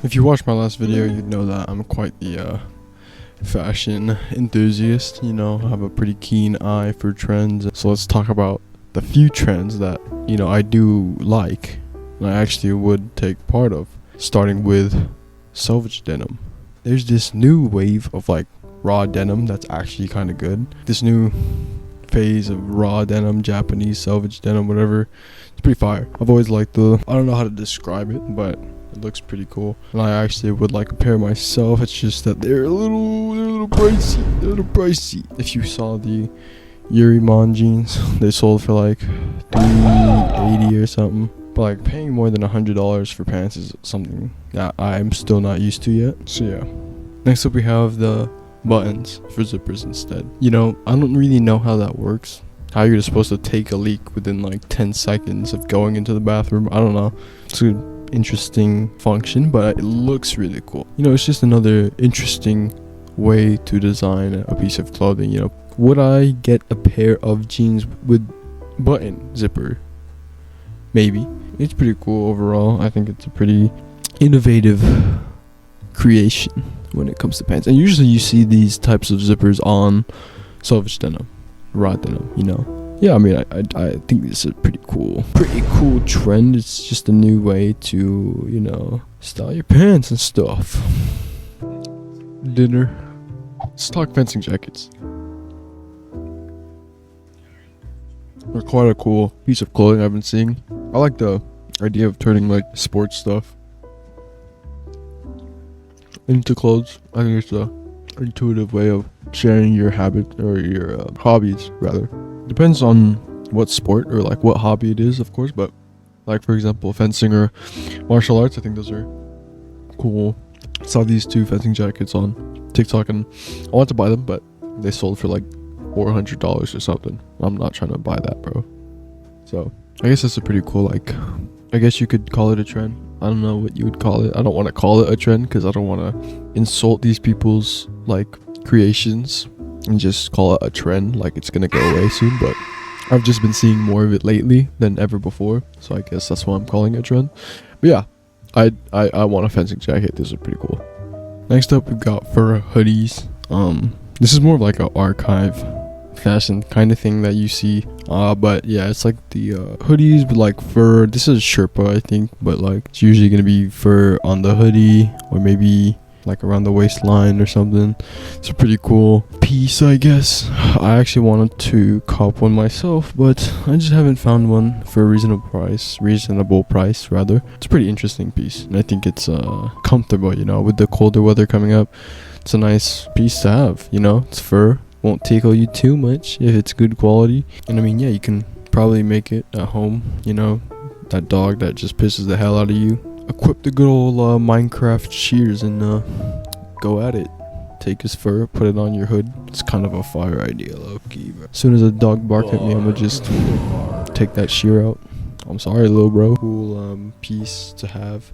If you watched my last video, you'd know that I'm quite the fashion enthusiast. You know, I have a pretty keen eye for trends. So let's talk about the few trends that, you know, I do like and I actually would take part of. Starting with selvedge denim. There's this new wave of like raw denim that's actually kind of good. This new phase of raw denim, Japanese selvedge denim, whatever. It's pretty fire. I've always liked I don't know how to describe it, but it looks pretty cool. And I actually would like a pair myself. It's just that they're a little pricey. They're a little pricey. If you saw the yuremane jeans, they sold for like $380 or something. But like paying more than $100 for pants is something that I'm still not used to yet. So yeah. Next up we have the buttons for zippers instead. You know, I don't really know how that works. How you're supposed to take a leak within like 10 seconds of going into the bathroom. I don't know. It's an interesting function, but it looks really cool. You know, it's just another interesting way to design a piece of clothing. You know, would I get a pair of jeans with button zipper? Maybe. It's pretty cool overall. I think it's a pretty innovative creation when it comes to pants. And usually you see these types of zippers on selvedge denim, raw denim, you know. Yeah, I mean, I think this is a pretty cool trend. It's just a new way to, you know, style your pants and stuff. Dinner. Let's talk fencing jackets. They're quite a cool piece of clothing I've been seeing. I like the idea of turning like sports stuff into clothes. I think it's a intuitive way of sharing your habit or your hobbies rather. Depends on what sport or like what hobby it is, of course, but like for example fencing or martial arts, I think those are cool. I saw these two fencing jackets on TikTok and I want to buy them, but they sold for like $400 or something. I'm not trying to buy that, bro. So I guess that's a pretty cool, like, I guess you could call it a trend. I don't know what you would call it. I don't want to call it a trend because I don't want to insult these people's like creations and just call it a trend like it's gonna go away soon. But I've just been seeing more of it lately than ever before, so I guess that's why I'm calling it a trend. But yeah, I want a fencing jacket. This is pretty cool. Next up we've got fur hoodies. This is more of like an archive fashion kind of thing that you see, but yeah, it's like the hoodies with like fur. This is Sherpa, I think, but like it's usually gonna be fur on the hoodie or maybe like around the waistline or something. It's a pretty cool piece, I guess. I actually wanted to cop one myself, but I just haven't found one for a reasonable price rather. It's a pretty interesting piece, and I think it's comfortable, you know, with the colder weather coming up. It's a nice piece to have, you know. It's fur, won't tickle you too much if it's good quality. And I mean, yeah, you can probably make it at home, you know, that dog that just pisses the hell out of you. Equip the good old Minecraft shears and go at it. Take his fur, put it on your hood. It's kind of a fire idea, low-key, bro. As soon as a dog bark at me, I'm gonna just take that shear out. I'm sorry, little bro. Cool piece to have.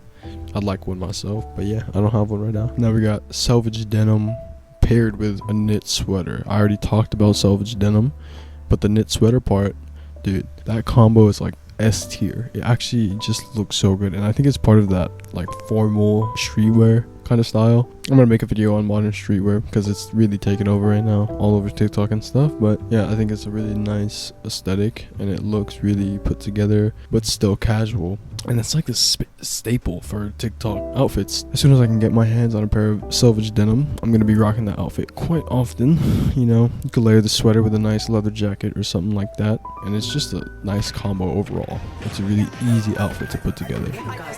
I'd like one myself, but yeah, I don't have one right now. Now we got selvedge denim paired with a knit sweater. I already talked about selvedge denim, but the knit sweater part, dude, that combo is like S tier. It actually just looks so good, and I think it's part of that like formal streetwear kind of style. I'm gonna make a video on modern streetwear because it's really taken over right now all over TikTok and stuff. But yeah, I think it's a really nice aesthetic and it looks really put together but still casual, and it's like a staple for TikTok outfits. As soon as I can get my hands on a pair of selvedge denim, I'm gonna be rocking that outfit quite often. You know, you could layer the sweater with a nice leather jacket or something like that, and it's just a nice combo overall. It's a really easy outfit to put together.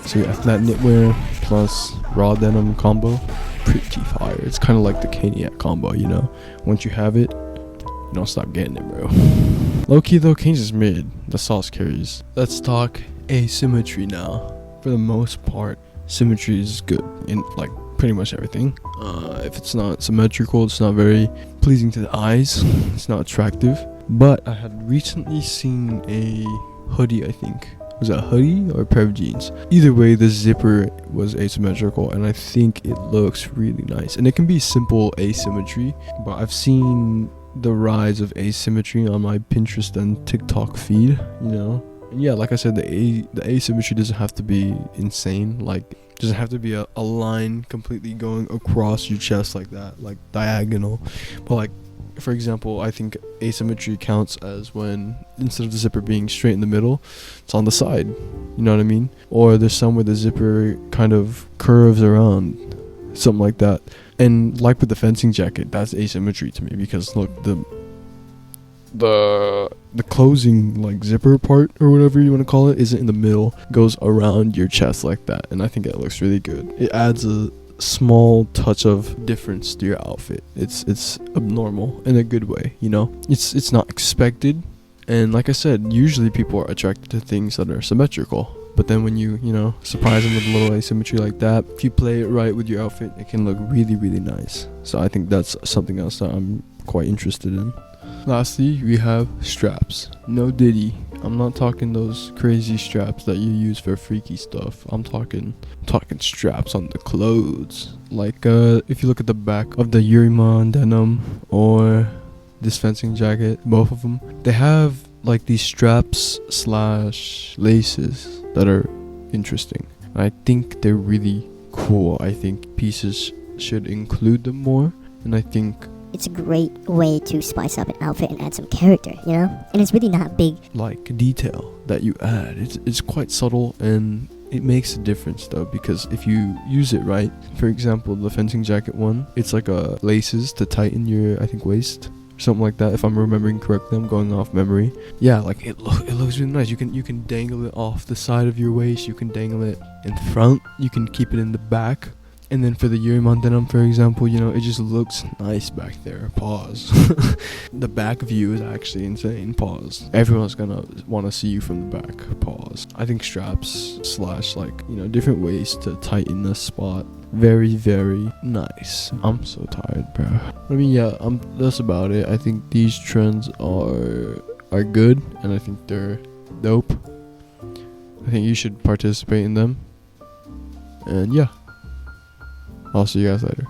So yeah, that knitwear plus raw denim combo, pretty fire. It's kind of like the Caniac combo, you know. Once you have it, you don't stop getting it, bro. Low-key though, Kane's is mid. The sauce carries. Let's talk asymmetry now. For the most part, symmetry is good in like pretty much everything. If it's not symmetrical, it's not very pleasing to the eyes. It's not attractive. But I had recently seen a hoodie, I think. Was it a hoodie or a pair of jeans? Either way, the zipper was asymmetrical, and I think it looks really nice. And it can be simple asymmetry, but I've seen the rise of asymmetry on my Pinterest and TikTok feed, you know. And yeah, like I said, the asymmetry doesn't have to be insane. Like Doesn't have to be a line completely going across your chest like that, like diagonal. But like, for example, I think asymmetry counts as when instead of the zipper being straight in the middle, it's on the side. You know what I mean? Or there's some where the zipper kind of curves around, something like that. And like with the fencing jacket, that's asymmetry to me, because look, the closing like zipper part or whatever you want to call it isn't in the middle, goes around your chest like that, and I think it looks really good. It adds a small touch of difference to your outfit. It's abnormal in a good way, you know. It's not expected, and like I said, usually people are attracted to things that are symmetrical. But then when you know, surprise them with a little asymmetry like that, if you play it right with your outfit, it can look really, really nice. So I think that's something else that I'm quite interested in. Lastly, we have straps. No diddy. I'm not talking those crazy straps that you use for freaky stuff. I'm talking straps on the clothes. Like if you look at the back of the yuremane denim or this fencing jacket, both of them, they have like these straps / laces that are interesting. I think they're really cool. I think pieces should include them more, and I think it's a great way to spice up an outfit and add some character, you know? And it's really not big like detail that you add. It's quite subtle, and it makes a difference though, because if you use it right, for example, the fencing jacket one, it's like a laces to tighten your, I think, waist, something like that, if I'm remembering correctly. I'm going off memory. Yeah, like it looks really nice. You can dangle it off the side of your waist, you can dangle it in front, you can keep it in the back. And then for the yuremane denim, for example, you know, it just looks nice back there. Pause. The back view is actually insane. Pause. Everyone's gonna want to see you from the back. Pause. I think straps / like, you know, different ways to tighten the spot, very, very nice. I'm so tired, bro. I mean, yeah, that's about it. I think these trends are good, and I think they're dope. I think you should participate in them. And yeah, I'll see you guys later.